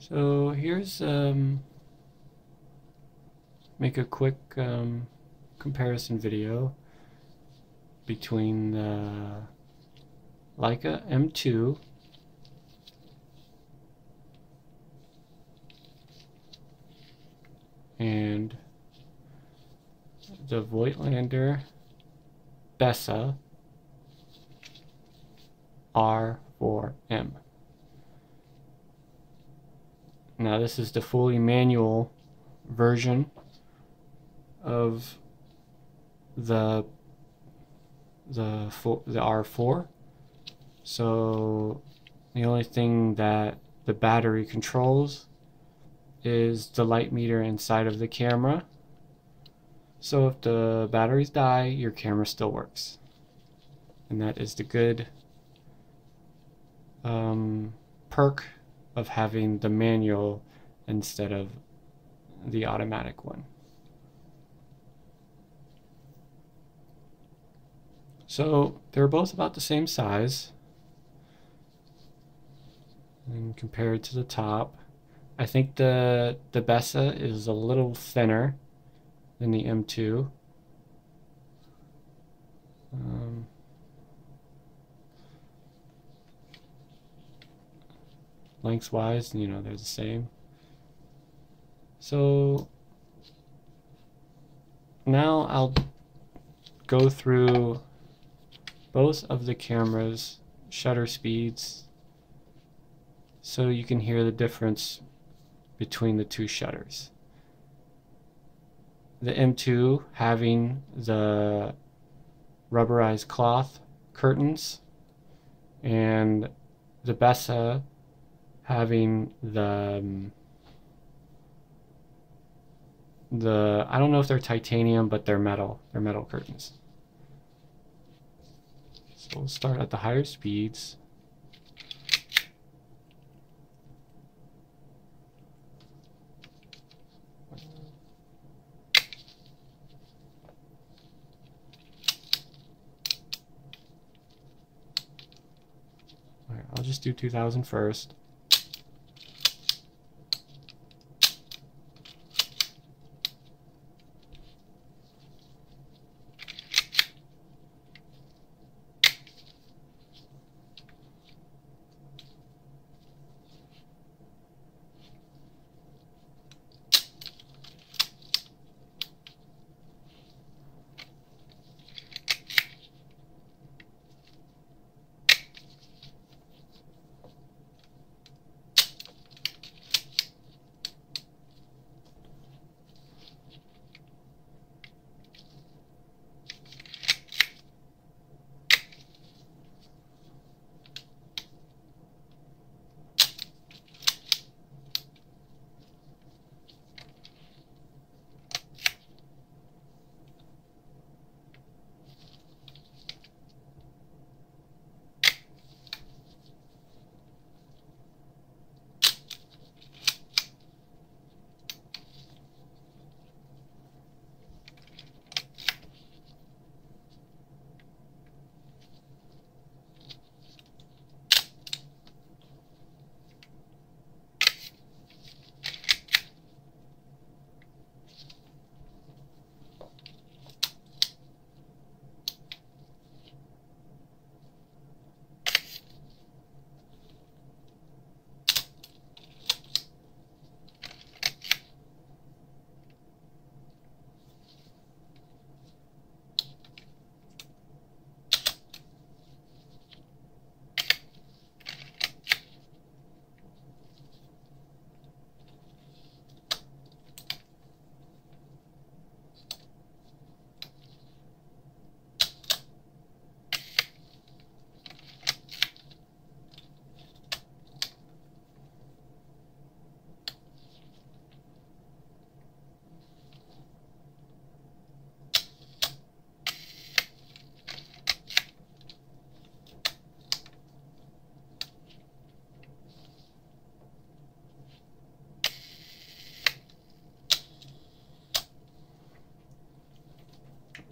So here's make a quick comparison video between the Leica M2 and the Voigtlander Bessa R4m. Now this is the fully manual version of the R4. So the only thing that the battery controls is the light meter inside of the camera. So if the batteries die, your camera still works. And that is the good perk of having the manual instead of the automatic one. So they're both about the same size. And compared to the top, I think the Bessa is a little thinner than the M2. Lengthwise, you know, they're the same. So now I'll go through both of the cameras' shutter speeds so you can hear the difference between the two shutters. The M2 having the rubberized cloth curtains, and the Bessa having the I don't know if they're titanium, but they're metal curtains. So we'll start at the higher speeds. Alright, I'll just do 2000 first.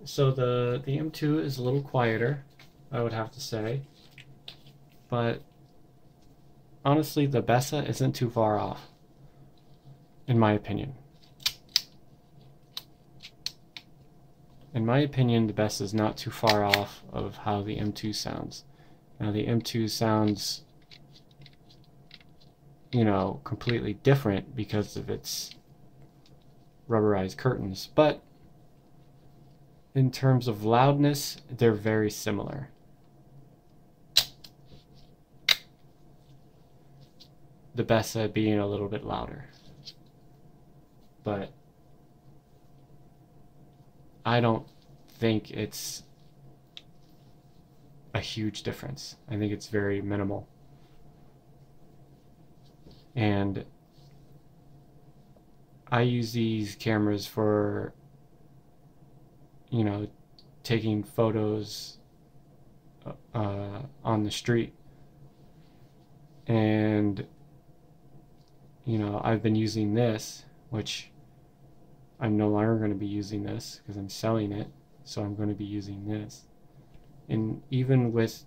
So the M2 is a little quieter, I would have to say, but honestly the Bessa isn't too far off. in my opinion. In my opinion, the Bessa is not too far off of how the M2 sounds. Now the M2 sounds, you know, completely different because of its rubberized curtains, but in terms of loudness, they're very similar. The Bessa being a little bit louder, but I don't think it's a huge difference. I think it's very minimal. And I use these cameras for, you know, taking photos on the street. And, you know, I've been using this, which I'm no longer going to be using this because I'm selling it. So I'm going to be using this. And even with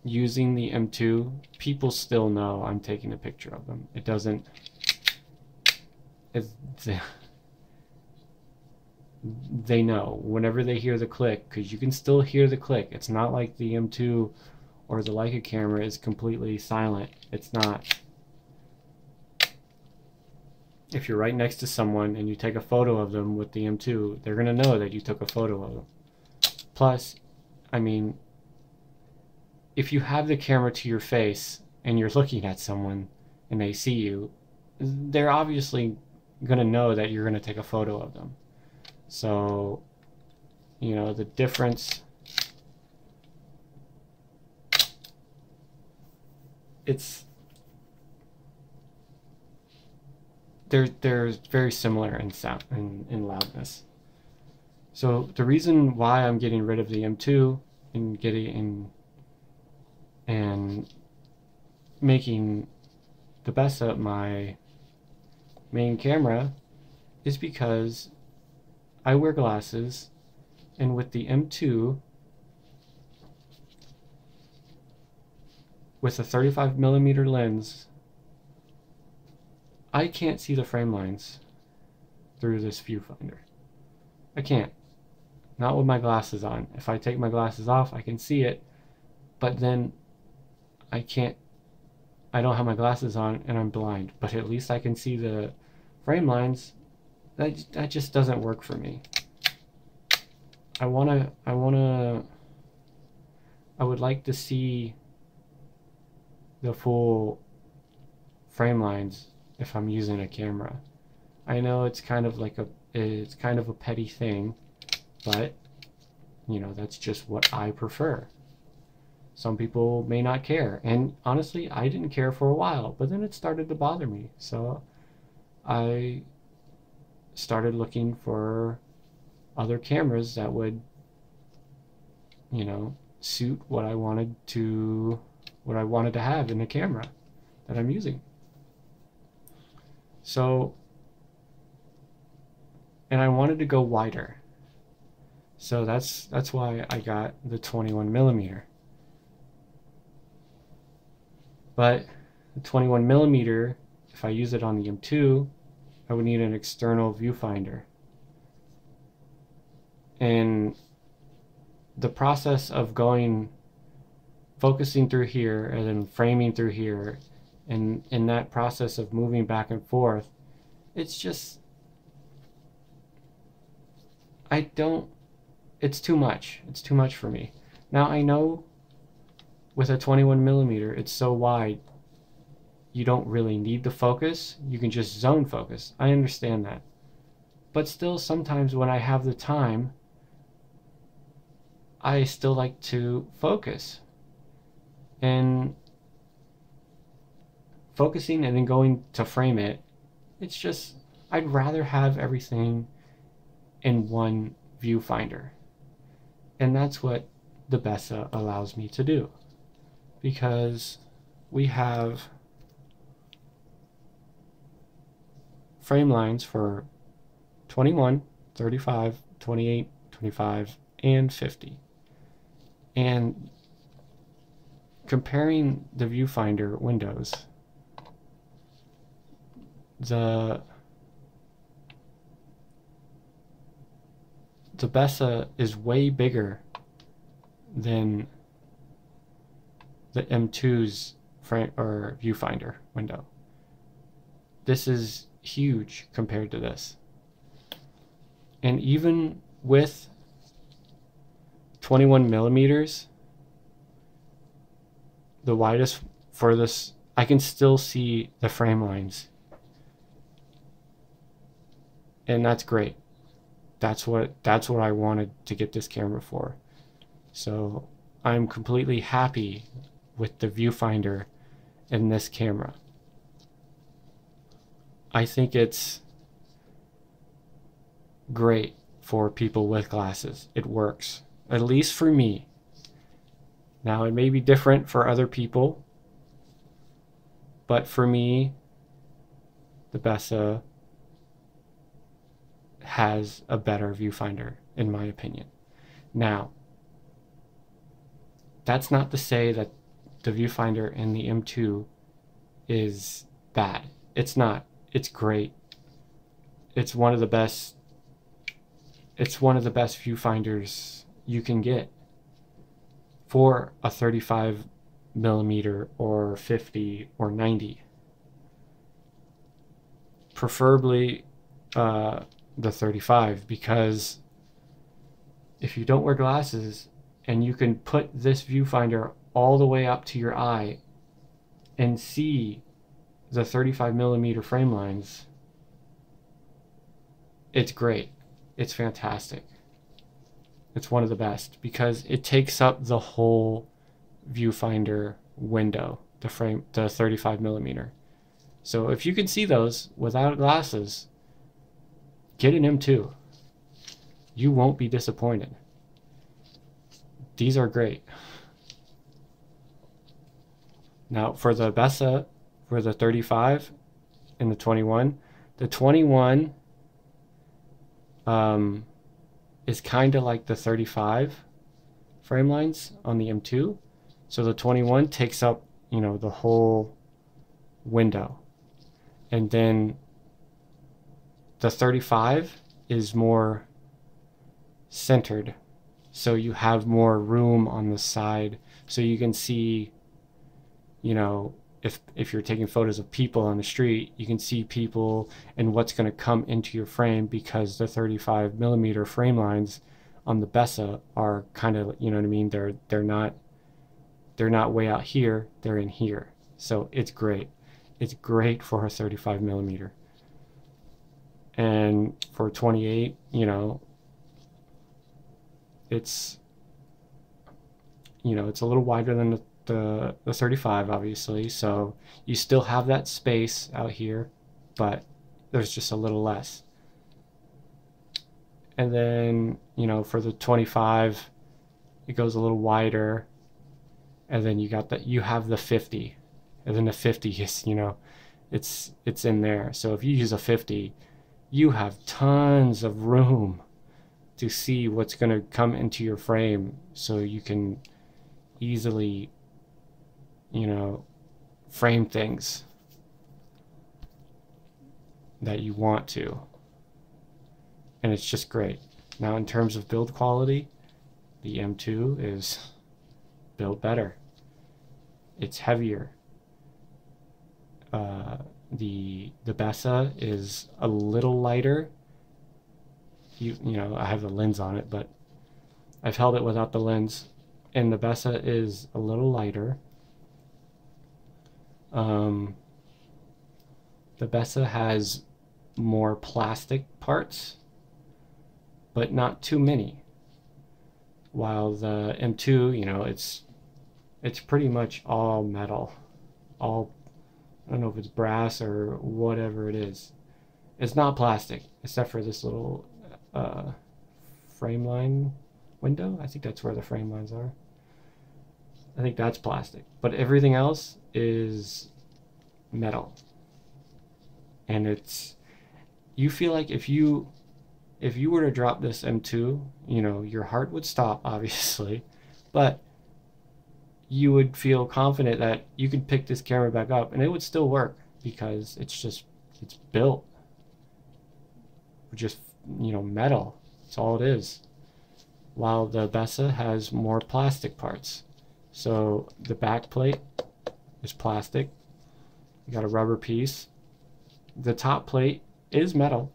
using the M2, people still know I'm taking a picture of them. It doesn't... they know whenever they hear the click, because you can still hear the click. It's not like the M2 or the Leica camera is completely silent. It's not. If you're right next to someone and you take a photo of them with the M2, they're going to know that you took a photo of them. Plus, I mean, if you have the camera to your face and you're looking at someone and they see you, they're obviously going to know that you're going to take a photo of them. So, you know, the difference, they're very similar in sound, in loudness. So the reason why I'm getting rid of the M2 and making the Bessa my main camera is because I wear glasses, and with the M2, with a 35mm lens, I can't see the frame lines through this viewfinder. I can't. Not with my glasses on. If I take my glasses off, I can see it, but then I can't. I don't have my glasses on and I'm blind, but at least I can see the frame lines. That just doesn't work for me. I would like to see the full frame lines if I'm using a camera. I know it's kind of a petty thing, but you know, that's just what I prefer. Some people may not care, and honestly, I didn't care for a while, but then it started to bother me. So I started looking for other cameras that would, you know, suit what I wanted to have in a camera that I'm using. So, and I wanted to go wider. So that's why I got the 21mm. But the 21mm, if I use it on the M2, I would need an external viewfinder. And the process of focusing through here and then framing through here, and in that process of moving back and forth, it's just, it's too much. It's too much for me. Now I know with a 21mm, it's so wide, you don't really need the focus. You can just zone focus. I understand that. But still, sometimes when I have the time, I still like to focus. And focusing and then going to frame it, it's just, I'd rather have everything in one viewfinder. And that's what the Bessa allows me to do. Because we have frame lines for 21, 35, 28, 25, and 50. And comparing the viewfinder windows, the the Bessa is way bigger than the M2's frame or viewfinder window. This is huge compared to this. And even with 21 millimeters, the widest for this, I can still see the frame lines. And that's great. That's what I wanted to get this camera for. So I'm completely happy with the viewfinder in this camera. I think it's great for people with glasses. It works, at least for me. Now it may be different for other people, but for me, the Bessa has a better viewfinder, in my opinion. Now, that's not to say that the viewfinder in the M2 is bad. It's not. It's great. It's one of the best. It's one of the best viewfinders you can get for a 35 millimeter or 50 or 90. Preferably the 35, because if you don't wear glasses and you can put this viewfinder all the way up to your eye and see the 35 millimeter frame lines, it's great. It's fantastic. It's one of the best because it takes up the whole viewfinder window, the 35 millimeter. So if you can see those without glasses, get an M2. You won't be disappointed. These are great. Now for the Bessa, for the 35 and the 21, the 21 is kind of like the 35 frame lines on the M2. So the 21 takes up, you know, the whole window. And then the 35 is more centered. So you have more room on the side. So you can see, you know, if you're taking photos of people on the street, you can see people and what's going to come into your frame, because the 35 millimeter frame lines on the Bessa are kind of, you know what I mean, they're not way out here, they're in here. So it's great. It's great for a 35 millimeter. And for 28, you know, it's a little wider than the 35, obviously, so you still have that space out here, but there's just a little less. And then, you know, for the 25, it goes a little wider, and then you have the 50, and then the 50 is, you know, it's in there. So if you use a 50, you have tons of room to see what's going to come into your frame, so you can easily, you know, frame things that you want to. And it's just great. Now in terms of build quality, the M2 is built better. It's heavier. The Bessa is a little lighter. You know, I have the lens on it, but I've held it without the lens, and the Bessa is a little lighter. The Bessa has more plastic parts, but not too many. While the M2, you know, it's pretty much all metal. All, I don't know if it's brass or whatever it is. It's not plastic, except for this little frame line window. I think that's where the frame lines are. I think that's plastic, but everything else is metal. And you feel like if you were to drop this M2, you know, your heart would stop, obviously, but you would feel confident that you could pick this camera back up and it would still work, because it's built with just, you know, metal. That's all it is. while the Bessa has more plastic parts. So the back plate is plastic. You got a rubber piece. The top plate is metal.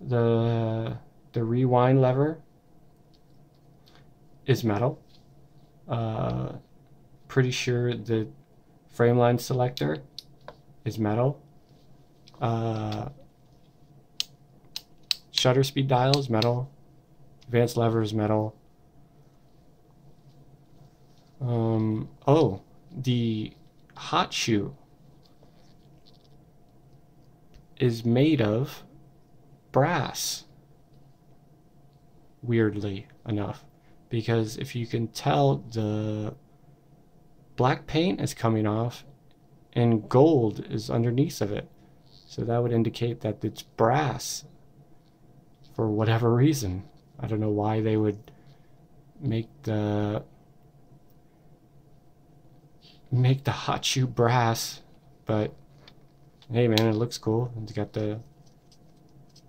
The rewind lever is metal. Pretty sure the frame line selector is metal. Shutter speed dial is metal. Advanced lever is metal. Oh, the hot shoe is made of brass, weirdly enough, because if you can tell, the black paint is coming off and gold is underneath of it, so that would indicate that it's brass for whatever reason. I don't know why they would make the hot shoe brass, but hey man, it looks cool. It's got the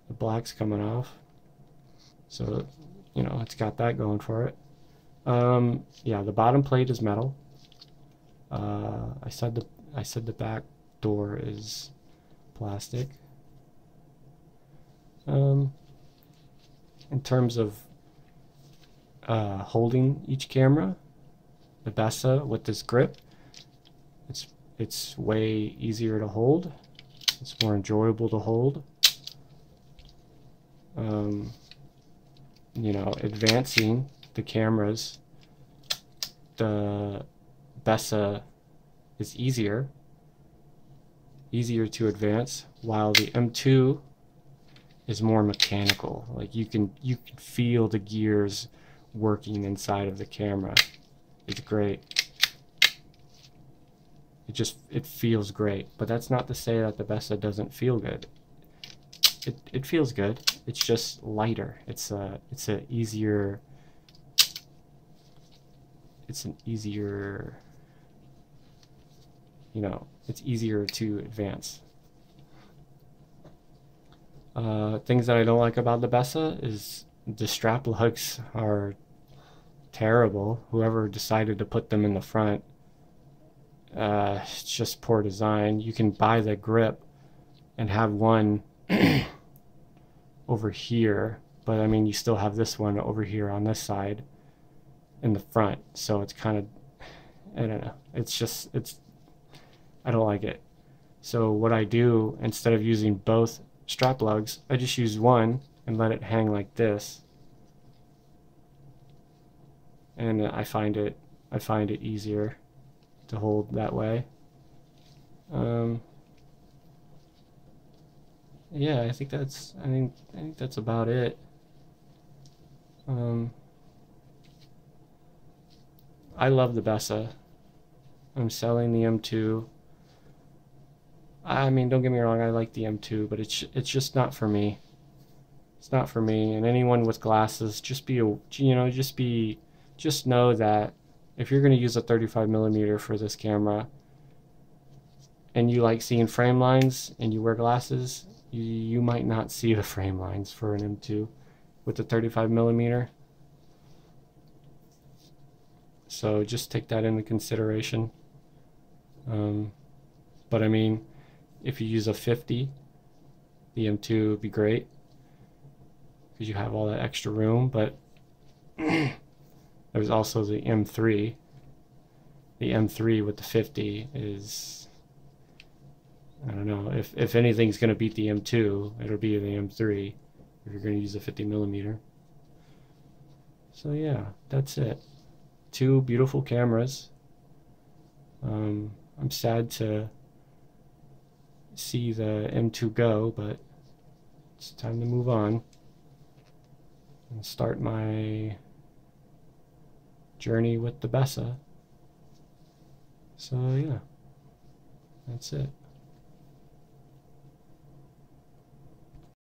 blacks coming off, so you know, it's got that going for it. Yeah, the bottom plate is metal. I said the back door is plastic. In terms of holding each camera, the Bessa with this grip, it's way easier to hold. It's more enjoyable to hold. You know, advancing the cameras, the Bessa is easier to advance, while the M2 is more mechanical. Like you can feel the gears working inside of the camera. It's great. It feels great, but that's not to say that the Bessa doesn't feel good. It feels good. It's just lighter. It's an easier, you know, it's easier to advance. Things that I don't like about the Bessa is the strap lugs are terrible. Whoever decided to put them in the front, it's just poor design. You can buy the grip and have one over here, but I mean, you still have this one over here on this side in the front, so it's kind of, I don't know, I don't like it. So what I do, instead of using both strap lugs, I just use one and let it hang like this, and I find it easier to hold that way. Yeah, I think that's about it. I love the Bessa. I'm selling the M2. I mean, don't get me wrong, I like the M2, but it's just not for me. It's not for me. And anyone with glasses, just know that if you're going to use a 35mm for this camera, and you like seeing frame lines and you wear glasses, you might not see the frame lines for an M2 with the 35mm. So just take that into consideration. But I mean, if you use a 50, the M2 would be great because you have all that extra room. But there's also the M3. The M3 with the 50 is, I don't know, if anything's going to beat the M2, it'll be the M3 if you're going to use a 50mm. So yeah, that's it. Two beautiful cameras. I'm sad to see the M2 go, but it's time to move on and start my journey with the Bessa. So yeah, that's it.